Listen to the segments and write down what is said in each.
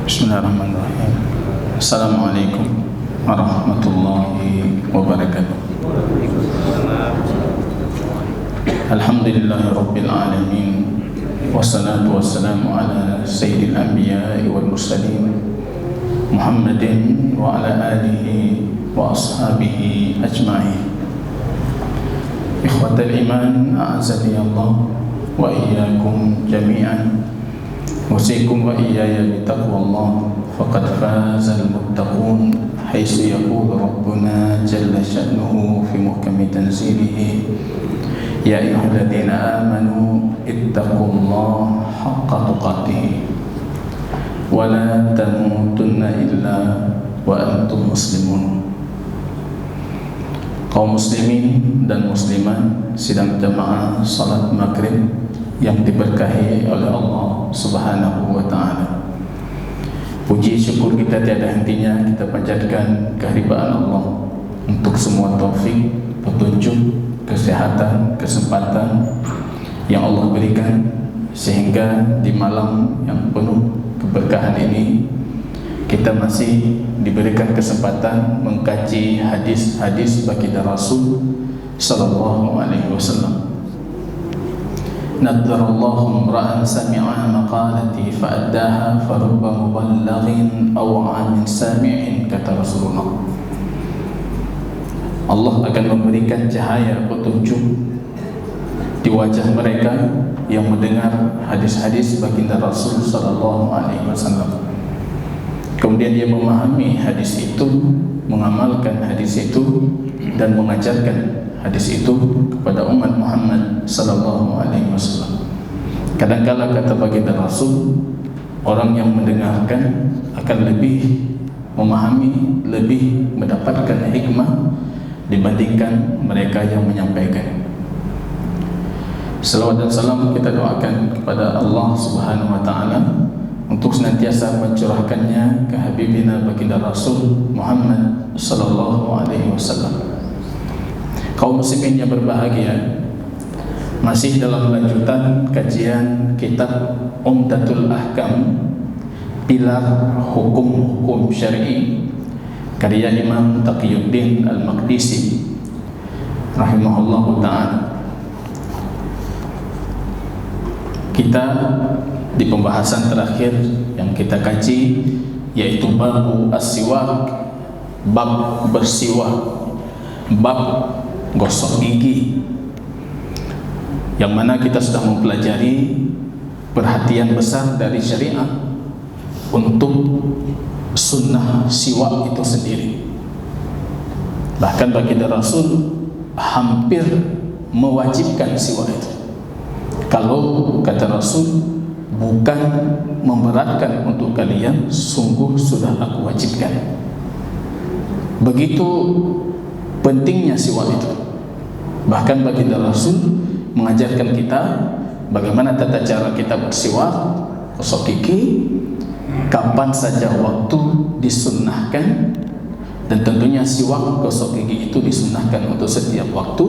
Bismillahirrahmanirrahim. Assalamualaikum warahmatullahi wabarakatuh. Alhamdulillahirabbil alamin. Wassalatu wassalamu ala sayyidil anbiya'i wal mursalin Muhammadin wa ala alihi wa ashabihi ajma'in. Ikhwatal iman, a'azani Allah wa iyyakum jami'an. Usikum wa iyaya bitaqwallah faqad fazal muttaqun haitsu yaqulu rabbuna jalla sya'nuhu fi muhkami tanzilihi ya ayyuhalladzina amanu ittaqullaha haqqa tuqatih wa la tamutunna illa wa antum muslimun. Kaum muslimin dan muslimat sidang jamaah salat maghrib yang diberkahi oleh Allah Subhanahu wa ta'ala. Puji syukur kita tiada hentinya kita panjatkan kehadiran Allah untuk semua taufik, petunjuk, kesehatan, kesempatan yang Allah berikan, sehingga di malam yang penuh keberkahan ini kita masih diberikan kesempatan mengkaji hadis-hadis baginda Rasul sallallahu alaihi wasallam. Nadarallahu imra'an sami'a maqalati fa'addaha farubba muballighin aw 'amin sami'in, kata Rasulullah. Allah akan memberikan cahaya petunjuk di wajah mereka yang mendengar hadis-hadis baginda Rasul sallallahu alaihi wasallam. Kemudian dia memahami hadis itu, mengamalkan hadis itu, dan mengajarkan hadis itu kepada umat Muhammad sallallahu alaihi wasallam. Kadang-kala kata baginda Rasul, orang yang mendengarkan akan lebih memahami, lebih mendapatkan hikmah dibandingkan mereka yang menyampaikan. Salawat dan salam kita doakan kepada Allah Subhanahu wa ta'ala untuk senantiasa mencurahkannya ke habibina baginda Rasul Muhammad sallallahu alaihi wasallam. Kaum muslimin yang berbahagia, masih dalam lanjutan kajian kitab Umdatul Ahkam, pilar hukum-hukum syar'i, karya Imam Taqiyuddin Al-Maqdisi rahimahullahu ta'ala. Kita di pembahasan terakhir yang kita kaji yaitu bab as-siwak, bab bersiwak, bab gosok gigi, yang mana kita sudah mempelajari perhatian besar dari syariat untuk sunnah siwak itu sendiri. Bahkan baginda Rasul hampir mewajibkan siwak itu. Kalau kata Rasul, bukan memberatkan untuk kalian, sungguh sudah aku wajibkan. Begitu pentingnya siwak itu. Bahkan baginda Rasul mengajarkan kita bagaimana tata cara kita bersiwak, gosok gigi, kapan saja waktu disunnahkan, dan tentunya siwak gosok gigi itu disunnahkan untuk setiap waktu,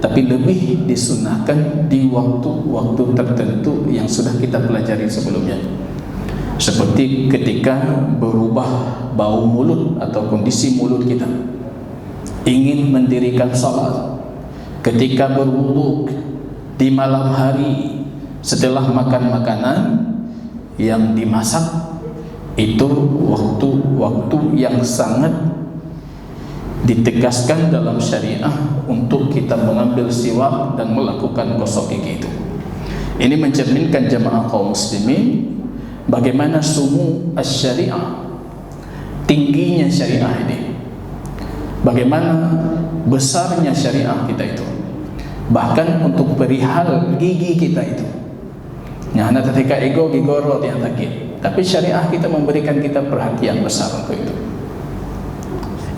tapi lebih disunnahkan di waktu-waktu tertentu yang sudah kita pelajari sebelumnya. Seperti ketika berubah bau mulut atau kondisi mulut kita, ingin mendirikan salat, ketika berwudu, di malam hari setelah makan makanan yang dimasak, itu waktu-waktu yang sangat ditegaskan dalam syariah untuk kita mengambil siwak dan melakukan gosok gigi itu. Ini mencerminkan jamaah kaum muslimin bagaimana sumu asy-syariah, tingginya syariah ini, bagaimana besarnya syariah kita itu. Bahkan untuk perihal gigi kita itu, nah, ketika ego gigoro yang sakit, tapi syariah kita memberikan kita perhatian besar untuk itu.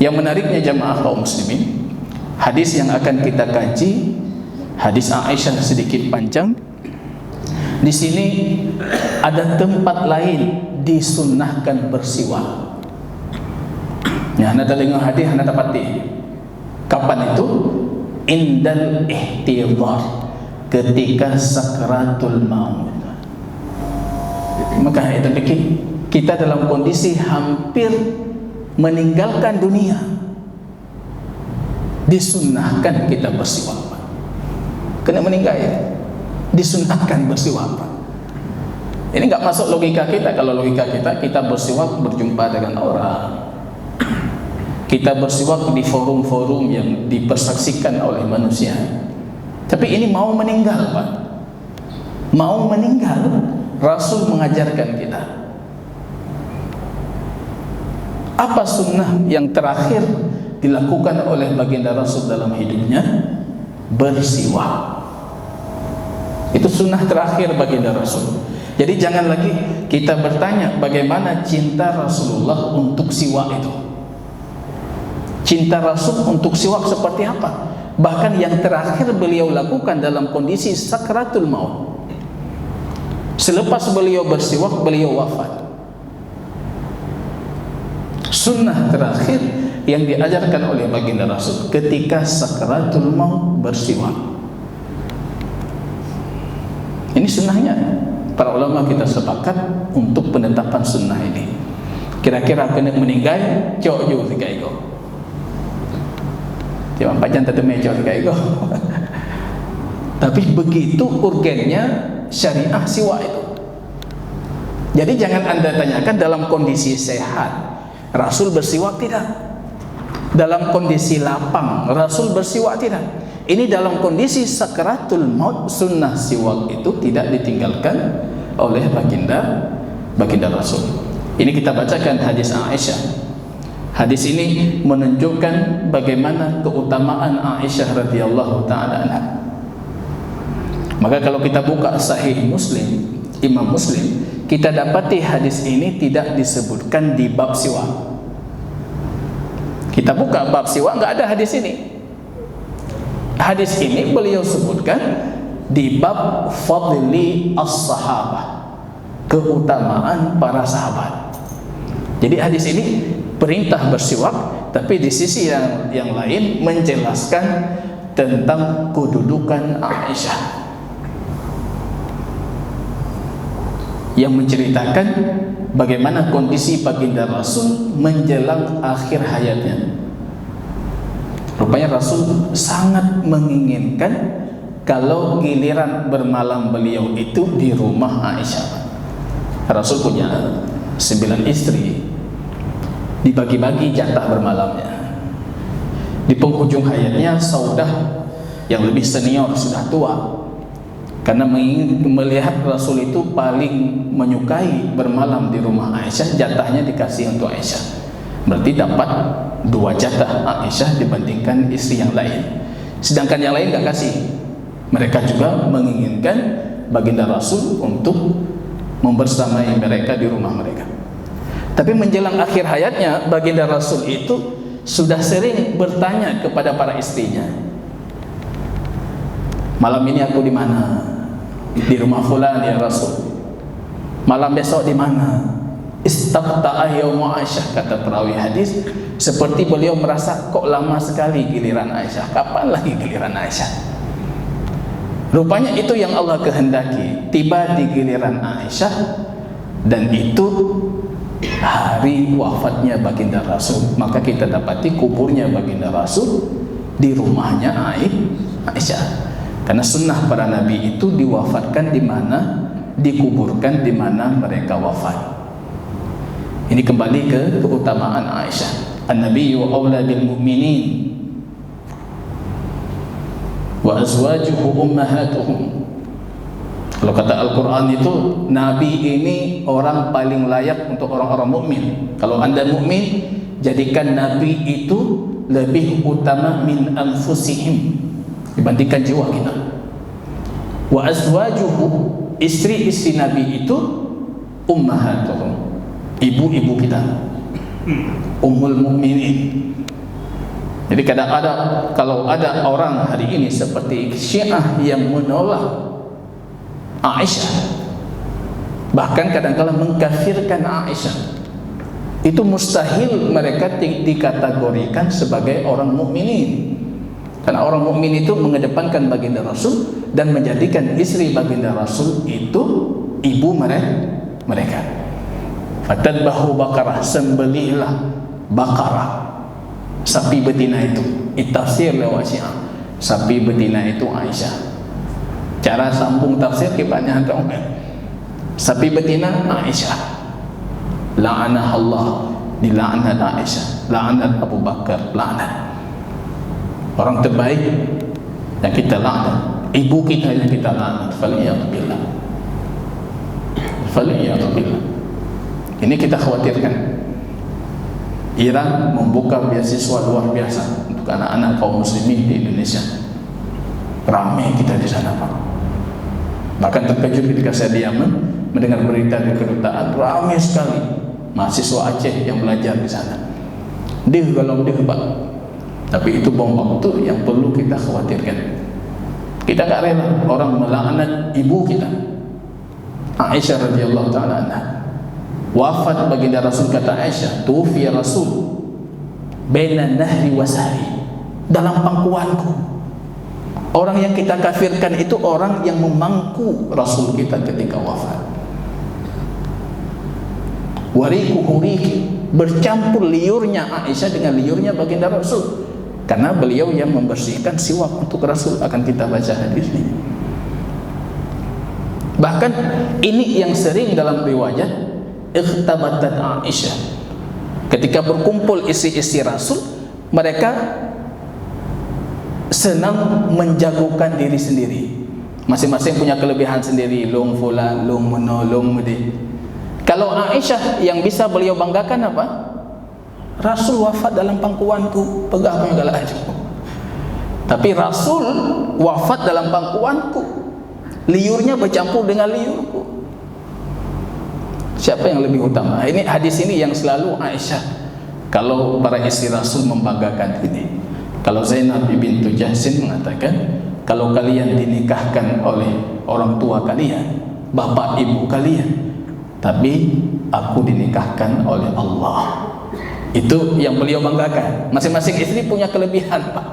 Yang menariknya jamaah kaum muslimin, hadis yang akan kita kaji, hadis Aisyah sedikit panjang. Di sini ada tempat lain disunnahkan bersiwak. Ya, anda dengar hadis anda dapati. Kapan itu? Indal ihtidhar, ketika sakratul maut. Maka itu fikir kita dalam kondisi hampir meninggalkan dunia, disunnahkan kita bersiwak. Kena meninggal ya, disunnahkan bersiwak. Ini nggak masuk logika kita. Kalau logika kita bersiwak berjumpa dengan orang, kita bersiwak di forum-forum yang dipersaksikan oleh manusia. Tapi ini mau meninggal, Pak. Mau meninggal, Rasul mengajarkan kita. Apa sunnah yang terakhir dilakukan oleh baginda Rasul dalam hidupnya? Bersiwak. Itu sunnah terakhir baginda Rasul. Jadi jangan lagi kita bertanya bagaimana cinta Rasulullah untuk siwak itu. Cinta Rasul untuk siwak seperti apa? Bahkan yang terakhir beliau lakukan dalam kondisi sakratul maut. Selepas beliau bersiwak, beliau wafat. Sunnah terakhir yang diajarkan oleh baginda Rasul ketika sakratul maut bersiwak. Ini sunnahnya. Para ulama kita sepakat untuk penetapan sunnah ini. Kira-kira kena meninggal, cok juga tiga ego. Cuma pajan tetap meja tiga ego. Tapi begitu urgennya syariah siwak itu. Jadi jangan Anda tanyakan dalam kondisi sehat Rasul bersiwak tidak. Dalam kondisi lapang Rasul bersiwak tidak. Ini dalam kondisi sakaratul maut, sunnah siwak itu tidak ditinggalkan oleh baginda Rasul. Ini kita bacakan hadis Aisyah. Hadis ini menunjukkan bagaimana keutamaan Aisyah radhiyallahu taala anha. Maka kalau kita buka Sahih Muslim, Imam Muslim, kita dapati hadis ini tidak disebutkan di bab siwak. Kita buka bab siwak, nggak ada hadis ini. Hadis ini beliau sebutkan di bab fadli as-sahabah, keutamaan para sahabat. Jadi hadis ini perintah bersiwak, tapi di sisi yang lain menjelaskan tentang kedudukan Aisyah, yang menceritakan bagaimana kondisi baginda Rasul menjelang akhir hayatnya. Rupanya Rasul sangat menginginkan kalau giliran bermalam beliau itu di rumah Aisyah. Rasul punya 9 istri, dibagi-bagi jatah bermalamnya. Di penghujung hayatnya Saudah yang lebih senior, sudah tua, karena melihat Rasul itu paling menyukai bermalam di rumah Aisyah, jatahnya dikasih untuk Aisyah. Berarti dapat 2 jatah Aisyah dibandingkan istri yang lain. Sedangkan yang lain gak kasih. Mereka juga menginginkan baginda Rasul untuk membersamai mereka di rumah mereka. Tapi menjelang akhir hayatnya, baginda Rasul itu sudah sering bertanya kepada para istrinya, malam ini aku di mana? Di rumah fulan ya Rasul. Malam besok di mana? Istaqta'a yaum Aisyah, kata perawi hadis, seperti beliau merasa kok lama sekali giliran Aisyah, kapan lagi giliran Aisyah. Rupanya itu yang Allah kehendaki, tiba di giliran Aisyah, dan itu hari wafatnya baginda Rasul. Maka kita dapati kuburnya baginda Rasul di rumahnya Aisyah. Karena sunnah para nabi itu diwafatkan di mana, dikuburkan di mana mereka wafat. Ini kembali ke keutamaan Aisyah. An-nabiyyu aula bil mu'minin wa azwajuhu ummahatuhum. Kalau kata Al-Quran itu, Nabi ini orang paling layak untuk orang-orang mukmin. Kalau Anda mukmin, jadikan Nabi itu lebih utama min anfusihim, dibandingkan jiwa kita. Wa azwajuhu, istri-istri Nabi itu ummahatuhum, ibu-ibu kita, ummul mukminin. Jadi kadang-kadang kalau ada orang hari ini seperti Syiah yang menolak Aisyah, bahkan kadang-kadang mengkafirkan Aisyah, itu mustahil mereka dikategorikan sebagai orang mukminin. Karena orang mukmin itu mengedepankan baginda Rasul dan menjadikan istri baginda Rasul itu ibu mereka. Fatadbahu bakarah, sembelihlah bakarah, sapi betina itu. Tafsir lewat Syiah, sapi betina itu Aisyah. Cara sambung tafsir kibatnya hantar sapi betina Aisyah. La'anah Allah, dilaknat Aisyah, laknat Abu Bakar, laknat. Orang terbaik yang kita laknat, ibu kita yang kita laknat. Faliyahbillah, faliyahbillah. Ini kita khawatirkan. Iran membuka beasiswa luar biasa untuk anak-anak kaum muslimin di Indonesia. Ramai kita di sana, Pak. Bahkan terkejut ketika saya di Yaman mendengar berita di kedutaan, ramai sekali mahasiswa Aceh yang belajar di sana. Dia kalau dia, Pak. Tapi itu bom waktu yang perlu kita khawatirkan. Kita tak rela orang melaknat ibu kita. Aisyah radhiyallahu taala anha. Wafat baginda Rasul, kata Aisyah, tufiya Rasul baina nahri wa sahri, dalam pangkuanku. Orang yang kita kafirkan itu orang yang memangku Rasul kita ketika wafat. Wariku huriki, bercampur liurnya Aisyah dengan liurnya baginda Rasul, karena beliau yang membersihkan siwak untuk Rasul. Akan kita baca hadis ini. Bahkan ini yang sering dalam riwayat, ikhtabatat Aisyah, ketika berkumpul isi-isi Rasul, mereka senang menjagokan diri sendiri. Masing-masing punya kelebihan sendiri. Long fulan, long meno, long mudi. Kalau Aisyah yang bisa beliau banggakan apa? Rasul wafat dalam pangkuanku, pegang punya galak aja. Tapi Rasul wafat dalam pangkuanku, liurnya bercampur dengan liurku. Siapa yang lebih utama? Ini hadis ini yang selalu Aisyah, kalau para istri Rasul membanggakan ini. Kalau Zainab bintu Jahsin mengatakan, kalau kalian dinikahkan oleh orang tua kalian, bapak ibu kalian, tapi aku dinikahkan oleh Allah. Itu yang beliau banggakan. Masing-masing istri punya kelebihan, Pak.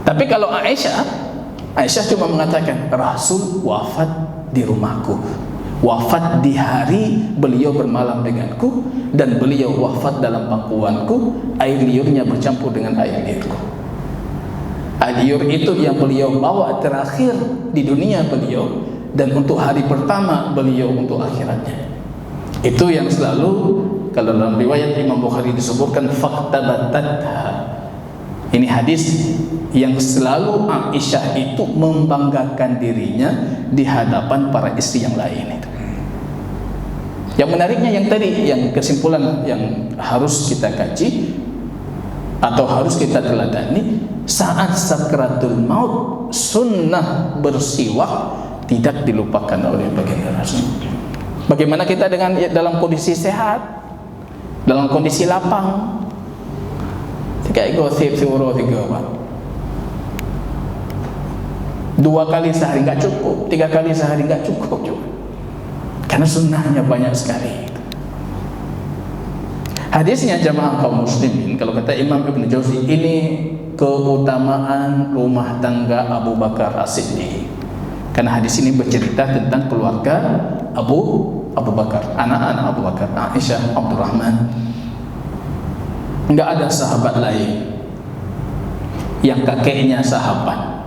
Tapi kalau Aisyah cuma mengatakan, Rasul wafat di rumahku, wafat di hari beliau bermalam denganku, dan beliau wafat dalam pangkuanku, air liurnya bercampur dengan air liurku. Air liur itu yang beliau bawa terakhir di dunia beliau, dan untuk hari pertama beliau untuk akhiratnya. Itu yang selalu, kalau dalam riwayat Imam Bukhari disebutkan faktabatatha. Ini hadis yang selalu Aisyah itu membanggakan dirinya di hadapan para istri yang lain itu. Yang menariknya yang tadi, yang kesimpulan yang harus kita kaji atau harus kita teladani, saat sakratul maut sunnah bersiwak tidak dilupakan oleh baginda Rasul. Bagaimana kita dengan dalam kondisi sehat, dalam kondisi lapang? Kayak gosip suruh 3 kali sehari nggak cukup, 3 kali sehari nggak cukup juga, karena sunnahnya banyak sekali. Hadisnya jamaah kaum muslimin, kalau kata Imam Ibn Jauzi, ini keutamaan rumah tangga Abu Bakar As-Siddiq. Karena hadis ini bercerita tentang keluarga Abu Bakar, anak-anak Abu Bakar, Aisyah, Abdurrahman. Enggak ada sahabat lain yang kakeknya sahabat,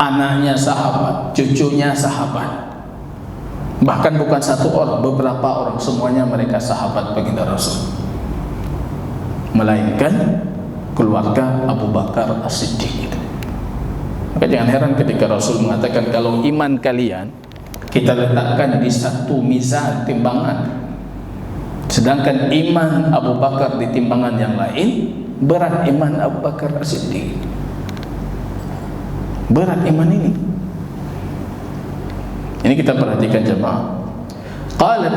anaknya sahabat, cucunya sahabat. Bahkan bukan satu orang, beberapa orang, semuanya mereka sahabat baginda Rasul, melainkan keluarga Abu Bakar As-Siddiq. Maka jangan heran ketika Rasul mengatakan, kalau iman kalian kita letakkan di satu mizan timbangan, sedangkan iman Abu Bakar di timbangan yang lain, berat iman Abu Bakar As-Siddiq. Berat iman ini. Ini kita perhatikan jemaah. Qalat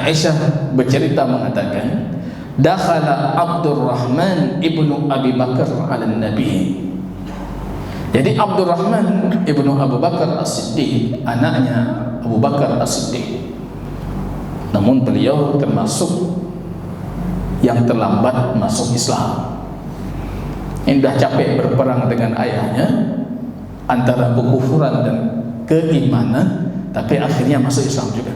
Aisyah bercerita mengatakan, dakhala Abdurrahman ibnu Abi Bakar ala Nabi. Jadi Abdurrahman ibnu Abu Bakar As-Siddiq, anaknya Abu Bakar As-Siddiq. Namun beliau termasuk yang terlambat masuk Islam. Indah capek berperang dengan ayahnya, antara kekufuran dan keimanan, tapi akhirnya masuk Islam juga.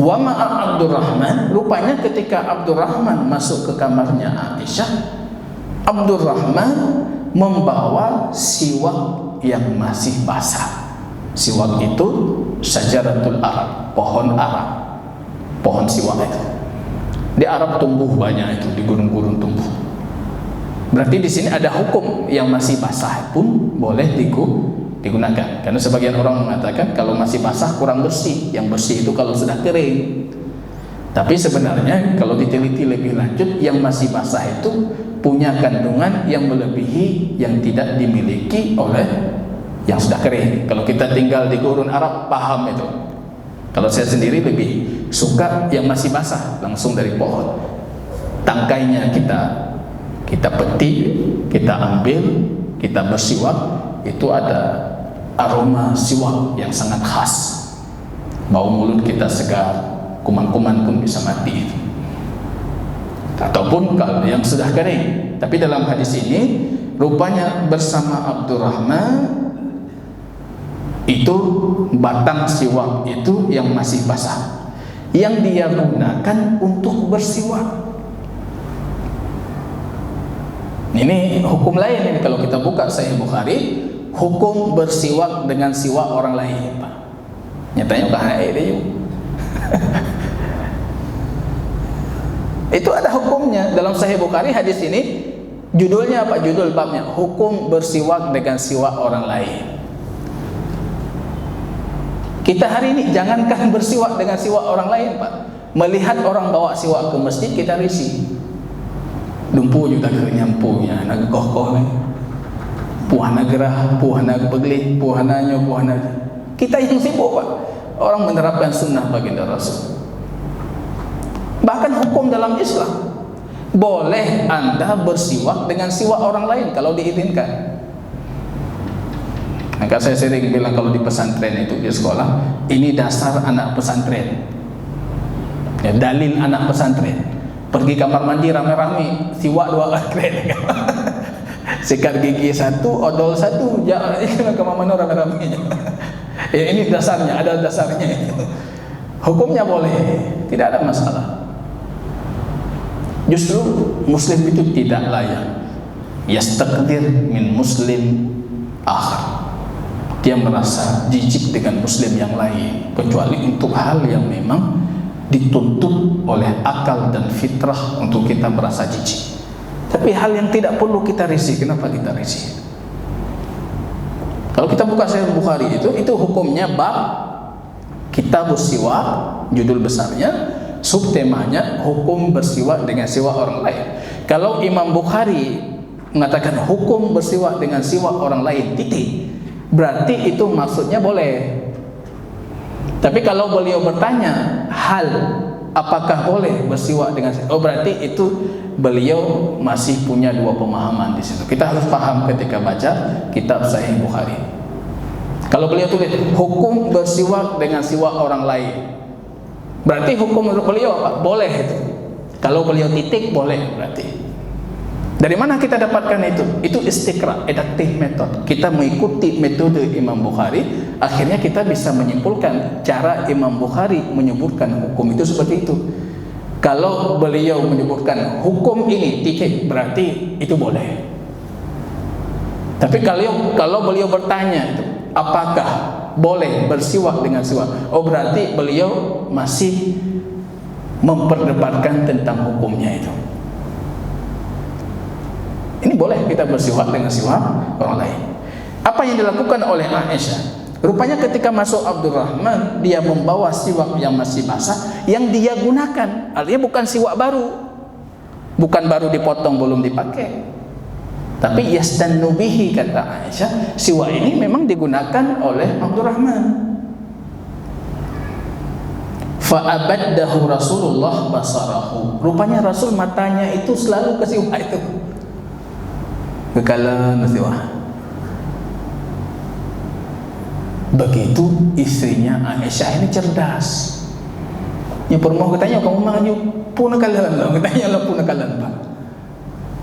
Wa ma'a Abdurrahman, rupanya ketika Abdurrahman masuk ke kamarnya Aisyah, Abdurrahman membawa siwak yang masih basah. Siwak itu syajaratul Arab, pohon Arab, pohon siwak itu. Di Arab tumbuh banyak itu, di gunung-gunung tumbuh. Berarti di sini ada hukum yang masih basah pun boleh digunakan. Karena sebagian orang mengatakan kalau masih basah kurang bersih. Yang bersih itu kalau sudah kering. Tapi sebenarnya kalau diteliti lebih lanjut, yang masih basah itu punya kandungan yang melebihi yang tidak dimiliki oleh yang sudah kering. Kalau kita tinggal di gurun Arab paham itu. Kalau saya sendiri lebih suka yang masih basah, langsung dari pohon. Tangkainya kita petik, kita ambil, kita bersiwak, itu ada aroma siwak yang sangat khas. Bau mulut kita segar, kuman-kuman pun bisa mati. Ataupun kalau yang sudah kering. Tapi dalam hadis ini rupanya bersama Abdurrahman itu batang siwak itu yang masih basah, yang dia gunakan untuk bersiwak. Ini hukum lain ini kalau kita buka Sahih Bukhari, hukum bersiwak dengan siwak orang lain, Pak. Nyatanya bukan dia juga. Itu ada hukumnya dalam Sahih Bukhari. Hadis ini judulnya apa? Judul babnya hukum bersiwak dengan siwak orang lain. Kita hari ini jangankan bersiwak dengan siwak orang lain, Pak. Melihat orang bawa siwak ke masjid kita risih. Dumpu juga ke nyampunya, nak koh-koh ni. Puhana gerah, puhana beglih, puhananya. Kita yang sibuk, Pak. Orang menerapkan sunnah baginda Rasul. Bahkan hukum dalam Islam, boleh Anda bersiwak dengan siwak orang lain kalau diizinkan. Maka saya sering bilang kalau di pesantren itu, di sekolah, ini dasar anak pesantren. Ya, dalil anak pesantren. Pergi kamar mandi rame-rame, siwak 2 kali. Sikat gigi 1, odol 1, jangan kamar mandi rame-rame. Ya, ini dasarnya, ada dasarnya itu. Hukumnya boleh, tidak ada masalah. Justru muslim itu tidak layak yastaqdir min muslim akhar. Dia merasa jijik dengan muslim yang lain, kecuali untuk hal yang memang dituntut oleh akal dan fitrah untuk kita merasa jijik. Tapi hal yang tidak perlu kita risih, kenapa kita risih? Kalau kita buka Sahih Bukhari itu hukumnya bab kitabus siwak, judul besarnya, subtemanya hukum bersiwak dengan siwak orang lain. Kalau Imam Bukhari mengatakan hukum bersiwak dengan siwak orang lain, titik, berarti itu maksudnya boleh. Tapi kalau beliau bertanya hal apakah boleh bersiwak dengan siwak, berarti itu beliau masih punya 2 pemahaman di situ. Kita harus paham ketika baca kitab Sahih Bukhari. Kalau beliau tulis hukum bersiwak dengan siwak orang lain, berarti hukum menurut beliau apa? Boleh itu. Kalau beliau titik boleh berarti. Dari mana kita dapatkan itu? Itu istiqra, adaptive method. Kita mengikuti metode Imam Bukhari, akhirnya kita bisa menyimpulkan cara Imam Bukhari menyebutkan hukum itu seperti itu. Kalau beliau menyebutkan hukum ini titik, berarti itu boleh. Tapi kalau beliau bertanya itu, apakah boleh bersiwak dengan siwak? Oh, berarti beliau masih memperdebatkan tentang hukumnya itu. Ini boleh kita bersiwak dengan siwak orang lain. Apa yang dilakukan oleh Aisyah? Rupanya ketika masuk Abdurrahman, dia membawa siwak yang masih basah, yang dia gunakan. Artinya bukan siwak baru, bukan baru dipotong belum dipakai. Tapi yastannu bihi, kata Aisyah, siwak ini memang digunakan oleh Abdurrahman. Fa'abaddahu Rasulullah basarahu. Rupanya Rasul matanya itu selalu ke siwak itu. Kekalan siwak. Begitu istrinya Aisyah ini cerdas. Yang perempuan katanya kamu maju punakalan, katanya lah punakalan, Pak.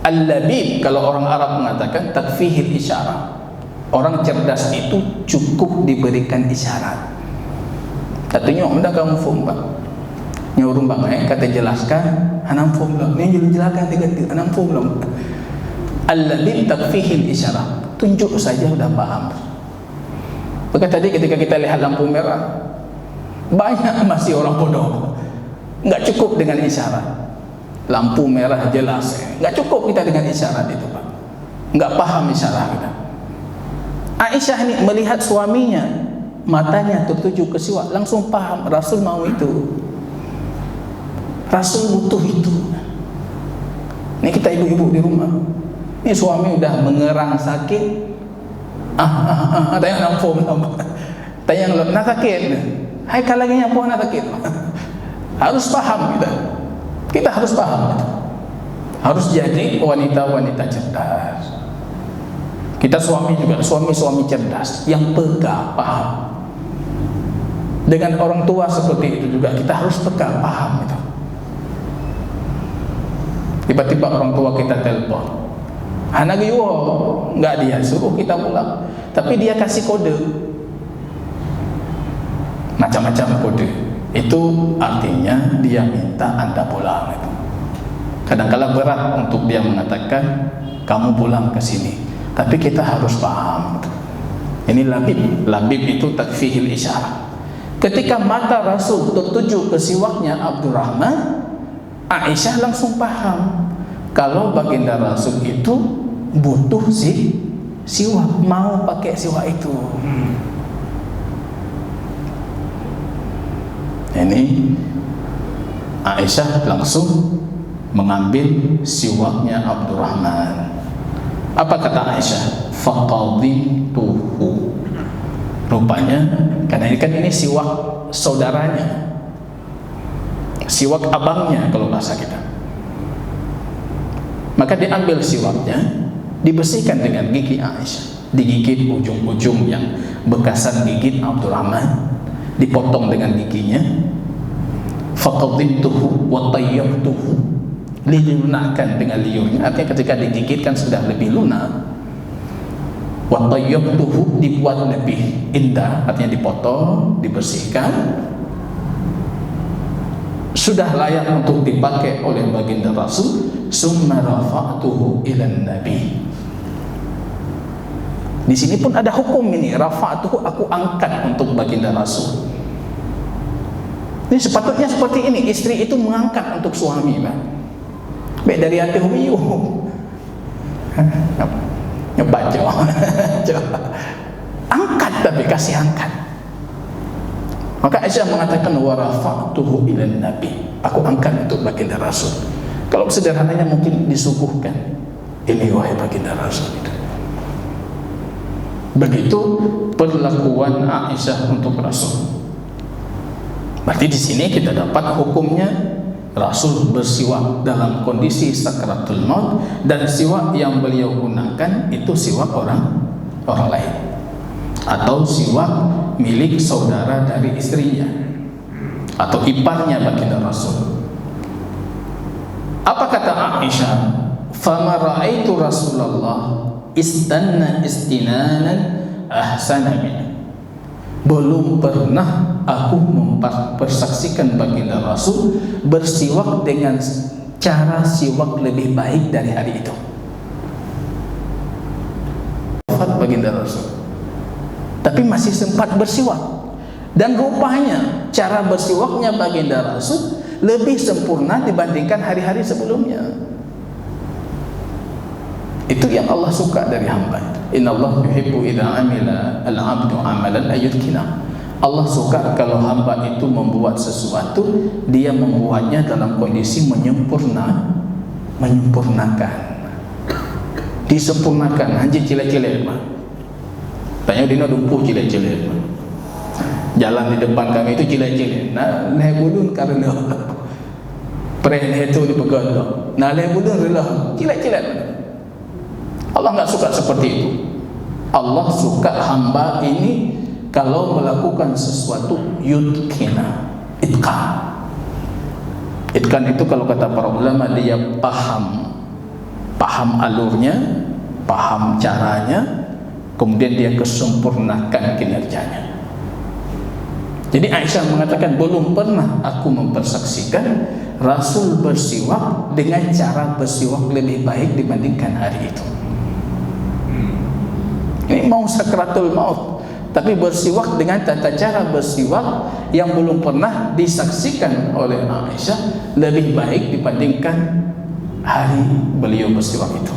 Al-labib, kalau orang Arab mengatakan takfihil isyarat. Orang cerdas itu cukup diberikan isyarat. Katanya anda kamu faham, Pak. nyuruh bangai kata jelaskan anam pula ni jelaskan tiga anam pula alladhi takfihil isyarat, tunjuk saja sudah paham. Maka tadi ketika kita lihat lampu merah, banyak masih orang bodoh, nggak cukup dengan isyarat. Lampu merah jelas, nggak cukup kita dengan isyarat itu Pak, nggak paham isyarat kita. Aisyah ini melihat suaminya matanya tertuju ke siwak, langsung paham Rasul mau itu, Rasul butuh itu. Ini kita ibu-ibu di rumah, ini suami udah mengerang sakit, ada yang nampung, tanya yang nak sakit, hai kalau lagi yang nak sakit, harus paham kita harus paham, harus jadi wanita-wanita cerdas. Kita suami juga, suami-suami cerdas yang peka, paham. Dengan orang tua seperti itu juga kita harus peka, paham itu. Tiba-tiba orang tua kita telepon, anak yo, nggak dia suruh kita pulang, tapi dia kasih kode, macam-macam kode. Itu artinya dia minta Anda pulang. Kadang-kala berat untuk dia mengatakan kamu pulang ke sini, tapi kita harus paham. Ini labib itu takfihil isyarat. Ketika mata Rasul tertuju ke siwaknya Abdurrahman, Aisyah langsung paham kalau baginda Rasul itu butuh siwak, mau pakai siwak itu. Ini Aisyah langsung mengambil siwaknya Abdurrahman. Apa kata Aisyah? Faqadituhu. Rupanya karena ini siwak saudaranya, siwak abangnya kalau bahasa kita. Maka diambil siwaknya, dibersihkan dengan gigi Aisyah, digigit ujung-ujung yang bekasan gigit Abdurrahman, dipotong dengan giginya. Faqadituhu wa tayyabtuhu, dilunakkan dengan liurnya, artinya ketika digigit kan sudah lebih lunak. Wa tayyabtuhu, dibuat lebih indah, artinya dipotong, dibersihkan, sudah layak untuk dipakai oleh baginda Rasul. Summa rafa'tuhu ilan nabi. Di sini pun ada hukum ini, rafa'tuhu, aku angkat untuk baginda Rasul. Ini sepatutnya seperti ini, istri itu mengangkat untuk suami, Pak. Baik dari hati humiyu. Ngebaca. Angkat, tapi kasih angkat. Maka Aisyah mengatakan wa rafa'tuhu ilan nabi, aku angkat untuk baginda Rasul. Kalau sederhananya mungkin disuguhkan, ini wahai baginda Rasul. Begitu perlakuan Aisyah untuk Rasul. Berarti di sini kita dapat hukumnya Rasul bersiwak dalam kondisi sakratul maut, dan siwak yang beliau gunakan itu siwak orang lain, atau siwak milik saudara dari istrinya atau iparnya baginda Rasul. Apa kata Aisyah? Fama ra'aitu Rasulullah istanna istinanan ahsana min. Belum pernah aku mempersaksikan baginda Rasul bersiwak dengan cara siwak lebih baik dari hari itu. Wafat baginda Rasul, tapi masih sempat bersiwak, dan rupanya cara bersiwaknya baginda Rasul lebih sempurna dibandingkan hari-hari sebelumnya. Itu yang Allah suka dari hamba. Innallaha yuhibbu idza amila al-'abdu 'amalan ayyutkina. Allah suka kalau hamba itu membuat sesuatu, dia membuatnya dalam kondisi menyempurnakan, disempurnakan. Haji cilek-cilek, Pak. Tanya dina dumpuh cilek-cilek. Jalan di depan kami itu cilek-cilek. Nah, lehbulun karena pereh itu dipegang. Nah, lehbulun rela cilek-cilek. Allah enggak suka seperti itu. Allah suka hamba ini kalau melakukan sesuatu yutkina, itqan. Itqan itu kalau kata para ulama, dia paham alurnya, paham caranya, kemudian dia kesempurnakan kinerjanya. Jadi Aisyah mengatakan, belum pernah aku mempersaksikan Rasul bersiwak dengan cara bersiwak lebih baik dibandingkan hari itu. Ini mau sakratul maut, tapi bersiwak dengan tata cara bersiwak yang belum pernah disaksikan oleh Aisyah lebih baik dibandingkan hari beliau bersiwak itu.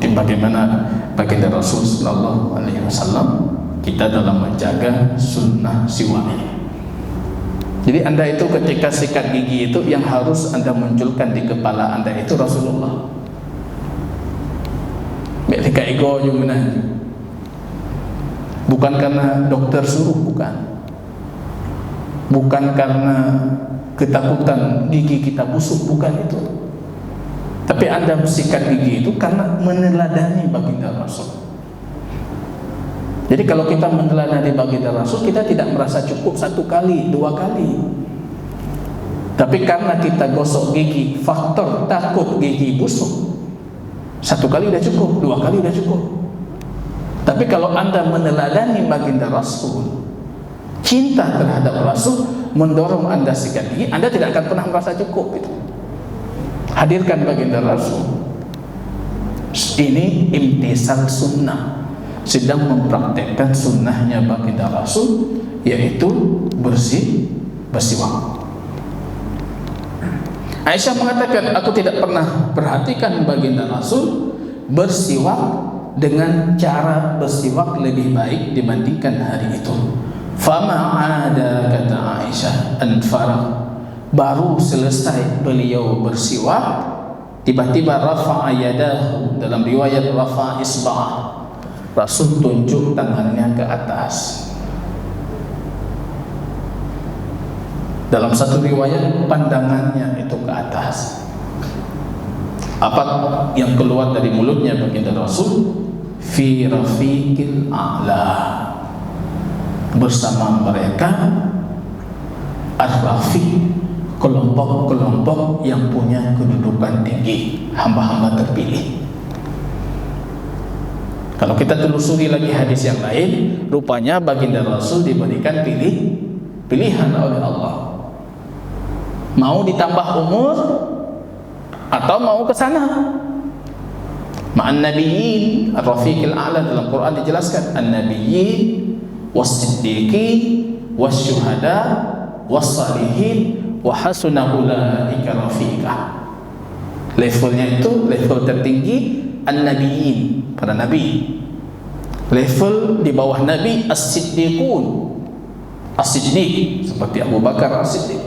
Jadi bagaimana baginda Rasul sallallahu alaihi wasallam kita dalam menjaga sunnah siwak ini. Jadi anda itu ketika sikat gigi itu yang harus anda munculkan di kepala anda itu Rasulullah. Ketika ego juga bukan karena dokter suruh, bukan karena ketakutan gigi kita busuk, bukan itu. Tapi anda sikat gigi itu karena meneladani baginda Rasul. Jadi kalau kita meneladani baginda Rasul, kita tidak merasa cukup 1 kali, 2 kali. Tapi karena kita gosok gigi, faktor takut gigi busuk, 1 kali udah cukup, 2 kali udah cukup. Tapi kalau anda meneladani baginda Rasul, cinta terhadap Rasul mendorong anda sikat gigi, anda tidak akan pernah merasa cukup itu. Hadirkan baginda Rasul. Ini imtisal sunnah, sedang mempraktekkan sunnahnya baginda Rasul, yaitu bersiwak. Aisyah mengatakan, aku tidak pernah perhatikan baginda Rasul bersiwak dengan cara bersiwak lebih baik dibandingkan hari itu. Fama ada, kata Aisyah, anfarah, baru selesai beliau bersiwak, tiba-tiba rafa'a yadahu, dalam riwayat rafa'a isba'ah, Rasul tunjuk tangannya ke atas. Dalam satu riwayat pandangannya itu ke atas. Apa yang keluar dari mulutnya baginda Rasul? Fi rafiqil a'la, bersama mereka ar-rafiq, kelompok-kelompok yang punya kedudukan tinggi, hamba-hamba terpilih. Kalau kita telusuri lagi hadis yang lain, rupanya baginda Rasul diberikan pilihan oleh Allah. Mau ditambah umur atau mau ke sana? Ma'an nabiyyin, ar-rafiqil a'la, dalam Quran dijelaskan an-nabiyyin was-siddiqin was-syuhada was-salihin wa hasuna ulaika rafiqa. Levelnya itu level tertinggi an-nabiyyin, para nabi. Level di bawah nabi as-siddiqun, as-siddiq seperti Abu Bakar as-siddiq.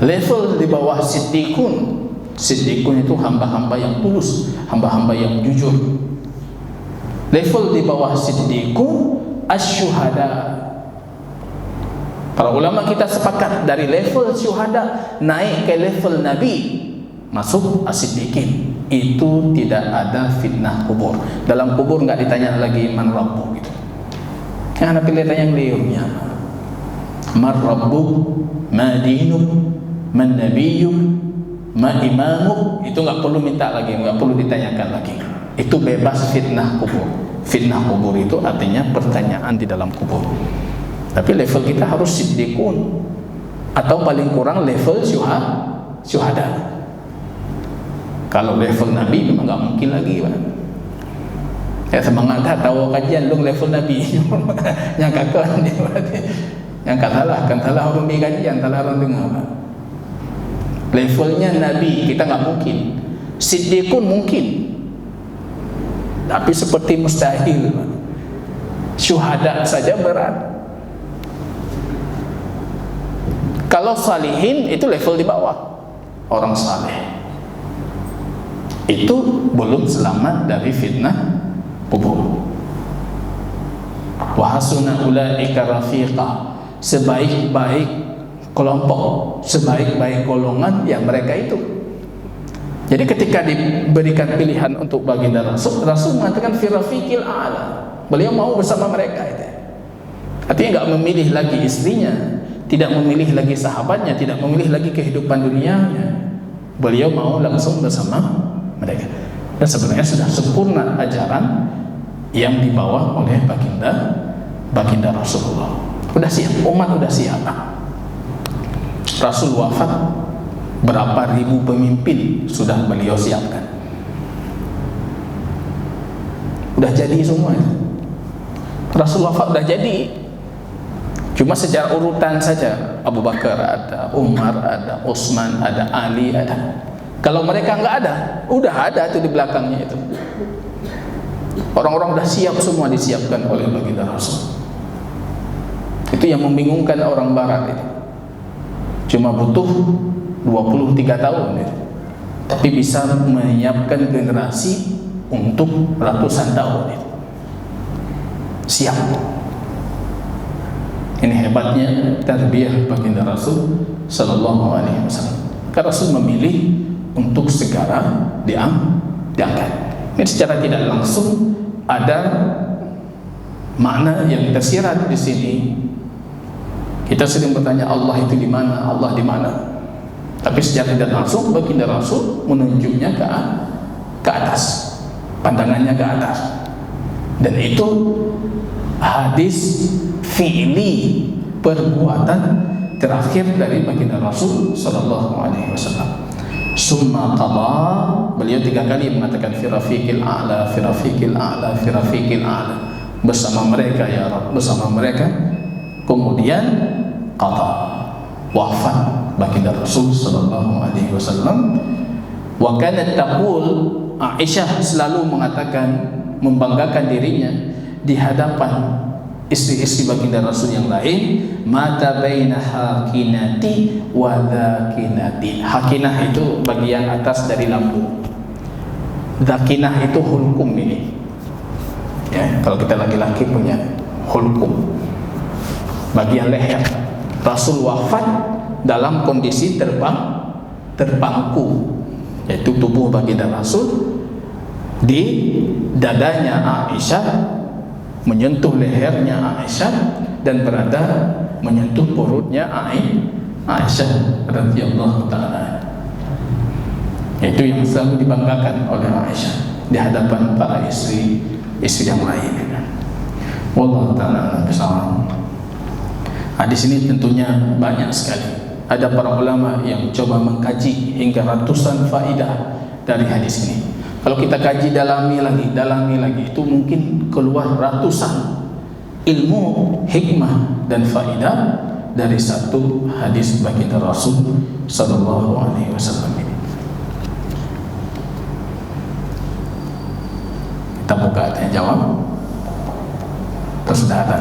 Level di bawah siddiqun, siddiqun itu hamba-hamba yang tulus, hamba-hamba yang jujur. Level di bawah siddiqun asy-syuhada. Para ulama kita sepakat dari level syuhada naik ke level nabi, masuk as-siddiqin. Itu tidak ada fitnah kubur. Dalam kubur enggak ditanya lagi man rabbuk gitu. Yang anak pilih tanya beliaunya. Man rabbuk, ma dinuk, man nabiyyuk, ma imamuk, itu enggak perlu minta lagi, enggak perlu ditanyakan lagi. Itu bebas fitnah kubur. Fitnah kubur itu artinya pertanyaan di dalam kubur. Tapi level kita harus siddiqun, atau paling kurang level syuhada. Kalau level Nabi memang nggak mungkin lagi, Pak. Ya semangat tahu kajian lu level Nabi. Yang kakak dia berarti. Yang kan salah orang di kajian, salah orang dengar, Pak. Levelnya Nabi kita nggak mungkin. Siddiqun mungkin, tapi seperti mustahil, Pak. Syuhada saja berat. Kalau salihin itu level di bawah, orang saleh. Itu belum selamat dari fitnah kubur. Wa hasuna ulaika rafiqa, sebaik-baik kelompok, sebaik-baik golongan yang mereka itu. Jadi ketika diberikan pilihan untuk baginda Rasul, Rasul mengatakan fi rafiqil a'la. Beliau mau bersama mereka itu. Artinya enggak memilih lagi istrinya, tidak memilih lagi sahabatnya, tidak memilih lagi kehidupan dunianya. Beliau mau langsung bersama mereka. Dan sebenarnya sudah sempurna ajaran yang dibawa oleh baginda baginda Rasulullah. Udah siap, umat udah siap. Rasul wafat, berapa ribu pemimpin sudah beliau siapkan. Udah jadi semua. Rasul wafat udah jadi. Cuma secara urutan saja. Abu Bakar ada, Umar ada, Utsman ada, Ali ada. Kalau mereka nggak ada, udah ada tuh di belakangnya itu. Orang-orang udah siap, semua disiapkan oleh baginda Rasul. Itu yang membingungkan orang barat itu. Cuma butuh 23 tahun itu. Tapi bisa menyiapkan generasi untuk ratusan tahun itu. Siap. Ini hebatnya tarbiyah baginda Rasul sallallahu alaihi wasallam. Karena Rasul memilih untuk segera diangkat. Ini secara tidak langsung ada makna yang tersirat di sini. Kita sering bertanya Allah itu di mana, Allah di mana. Tapi secara tidak langsung baginda Rasul menunjuknya ke atas, pandangannya ke atas. Dan itu hadis fi'li, perbuatan terakhir dari baginda Rasul sallallahu alaihi wasallam. Summa qada, beliau 3 kali mengatakan fi rafiqil a'la, fi rafiqil a'la, fi rafiqil a'la, bersama mereka ya Rabb, bersama mereka. Kemudian qada, wafat baginda Rasul sallallahu alaihi wasallam. Wa kanat taqul, Aisyah selalu mengatakan, membanggakan dirinya di hadapan istri-istri baginda Rasul yang lain, mata baina hakinati wa dhakinati. Hakinah itu bagian atas dari lambung, dhakinah itu hulkum ini ya, kalau kita laki-laki punya hulkum, bagian leher. Rasul wafat dalam kondisi terpangku, yaitu tubuh baginda Rasul di dadanya Aisyah, menyentuh lehernya Aisyah, dan berada menyentuh perutnya Aisyah radhiyallahu taala. Itu yang selalu dibanggakan oleh Aisyah di hadapan para istri yang lain. Wallahu taala bisawab. Hadis ini tentunya banyak sekali. Ada para ulama yang coba mengkaji hingga ratusan faidah dari hadis ini. Kalau kita kaji dalami lagi, itu mungkin keluar ratusan ilmu, hikmah dan faidah dari satu hadis baginda Rasul sallallahu alaihi wasallam ini. Kita buka tanya jawab. Terus ada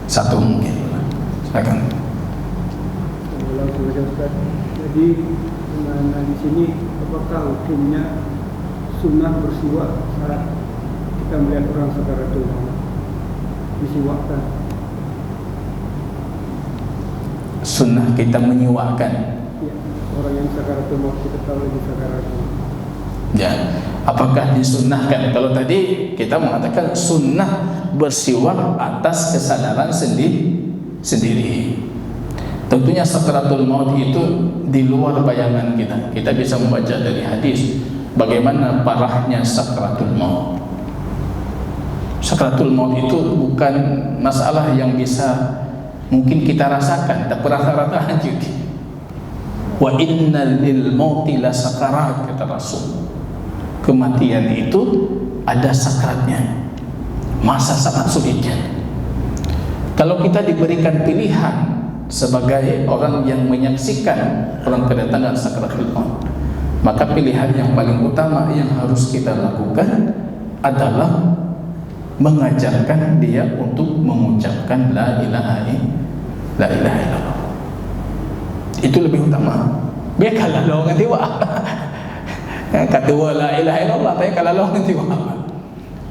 satu mungkin. Silakan. Jadi di sini apakah hukumnya sunnah bersiwak saat kita melihat orang sakaratul maut, disiwakkan? Sunnah kita menyiwakkan. Ya, orang yang sakaratul maut kita tahu lagi sakaratul. Ya, apakah disunnahkan? Kalau tadi kita mengatakan sunnah bersiwak atas kesadaran sendiri. Tentunya sakaratul maut itu di luar bayangan kita. Kita bisa membaca dari hadis bagaimana parahnya sakaratul maut. Sakaratul maut itu bukan masalah yang bisa mungkin kita rasakan, tapi rata-rata juga. Wa innal lil mauti la sakarat, kata Rasul. Kematian itu ada sakaratnya, masa sangat sulitnya. Kalau kita diberikan pilihan sebagai orang yang menyaksikan orang kedatangan sakaratul maut, maka pilihan yang paling utama yang harus kita lakukan adalah mengajarkan dia untuk mengucapkan la ilaha illallah. Itu lebih utama. Biar kalau orang tiwa kata la ilaha illallah, tapi kalau orang tiwa.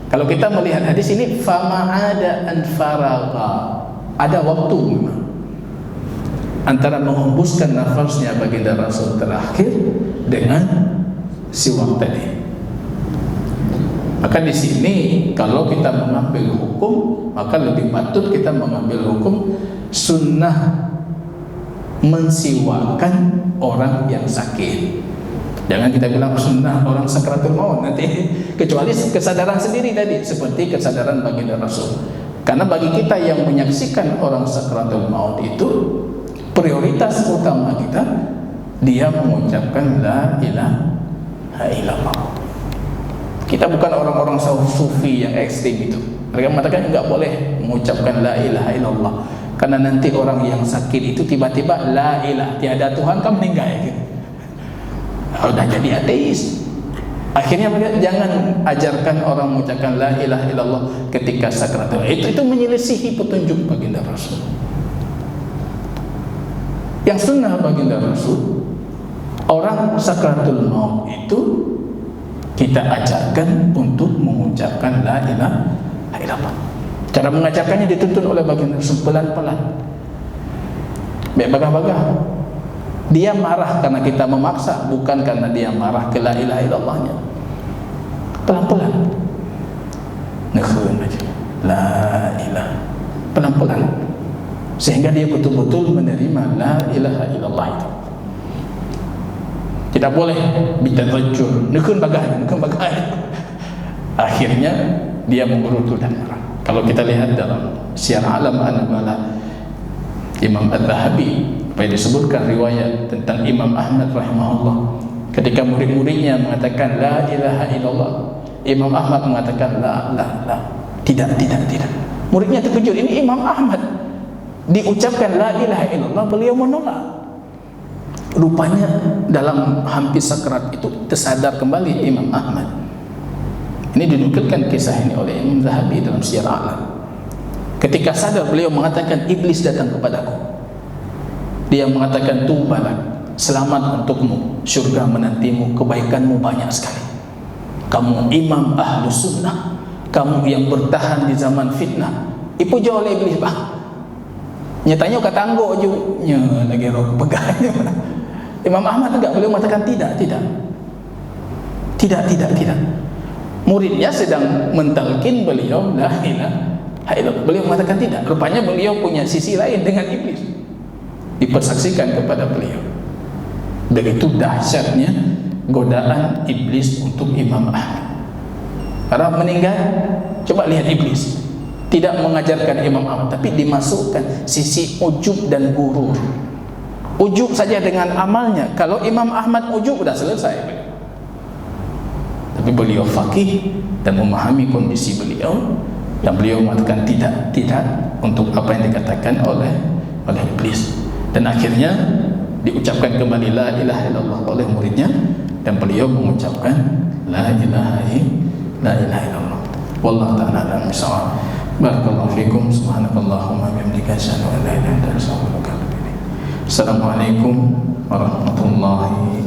Kalau kita melihat hadis ini, fama ada an faraga, ada waktu memang antara menghembuskan nafasnya baginda Rasul terakhir dengan siwak tadi. Maka di sini kalau kita mengambil hukum, maka lebih patut kita mengambil hukum sunnah mensiwakan orang yang sakit. Jangan kita bilang sunnah orang sakratul maut nanti, kecuali kesadaran sendiri tadi, seperti kesadaran baginda Rasul. Karena bagi kita yang menyaksikan orang sakratul maut itu, prioritas utama kita, dia mengucapkan la ilaha illallah. Kita bukan orang-orang sufi yang ekstrim itu. Mereka mengatakan enggak boleh mengucapkan la ilaha illallah, karena nanti orang yang sakit itu tiba-tiba la ilaha, tiada Tuhan, kan meninggal gitu. Sudah jadi ateis. Akhirnya mereka jangan ajarkan orang mengucapkan la ilaha illallah ketika sakratul. Itu menyelisihi petunjuk baginda Rasul. Yang sunnah baginda Rasul, orang sakratul maut itu kita ajarkan untuk mengucapkan la ilaha illallah. Cara mengajarkannya dituntun oleh baginda Rasul pelan-pelan. Baik bagah-bagah. Dia marah karena kita memaksa, bukan karena dia marah ke la ilaha illallahnya. Pelan-pelan. Nekhun aja. La ilaha. Pelan-pelan. Sehingga dia betul-betul menerima la ilaha illallah itu. Tidak boleh bitadajjur. Nekhun bagah. Akhirnya dia menggerutu dan marah. Kalau kita lihat dalam Syiar Alam An-Nubala Imam Az-Zahabi, apa disebutkan riwayat tentang Imam Ahmad rahimahullah, ketika murid-muridnya mengatakan la ilaha illallah, Imam Ahmad mengatakan la, tidak. Muridnya terkejut, ini Imam Ahmad diucapkan la ilaha illallah, beliau menolak. Rupanya dalam hampir sakrat itu tersadar kembali Imam Ahmad. Ini dinukilkan kisah ini oleh Imam Zahabi dalam Syiar Alam. Ketika sadar, beliau mengatakan iblis datang kepadaku. Dia mengatakan tubalak, selamat untukmu, syurga menantimu, kebaikanmu banyak sekali. Kamu imam ahlu sunnah, kamu yang bertahan di zaman fitnah. Ipuja oleh iblis, bah. Nyatanya kata anggo juga, lagi roh pegahnya. Imam Ahmad enggak, beliau mengatakan tidak. Muridnya sedang mentalkin beliau la ilaha illallah. Beliau mengatakan tidak. Rupanya beliau punya sisi lain dengan iblis. Dipersaksikan kepada beliau. Begitu dahsyatnya godaan iblis untuk Imam Ahmad. Karena meninggal, coba lihat iblis. Tidak mengajarkan Imam Ahmad, tapi dimasukkan sisi ujub dan gurur. Ujub saja dengan amalnya. Kalau Imam Ahmad ujub, sudah selesai. Tapi beliau faqih dan memahami kondisi beliau, dan beliau mengatakan tidak untuk apa yang dikatakan oleh iblis. Dan akhirnya diucapkan kembali la ilaha illallah oleh muridnya, dan beliau mengucapkan la ilaha illallah. Wallahu ta'ala a'lam bishawab. Barakallahu fikum. Subhanakallahumma wa bihamdika asyhadu an la ilaha illa anta astaghfiruka wa atubu ilaik. Assalamualaikum warahmatullahi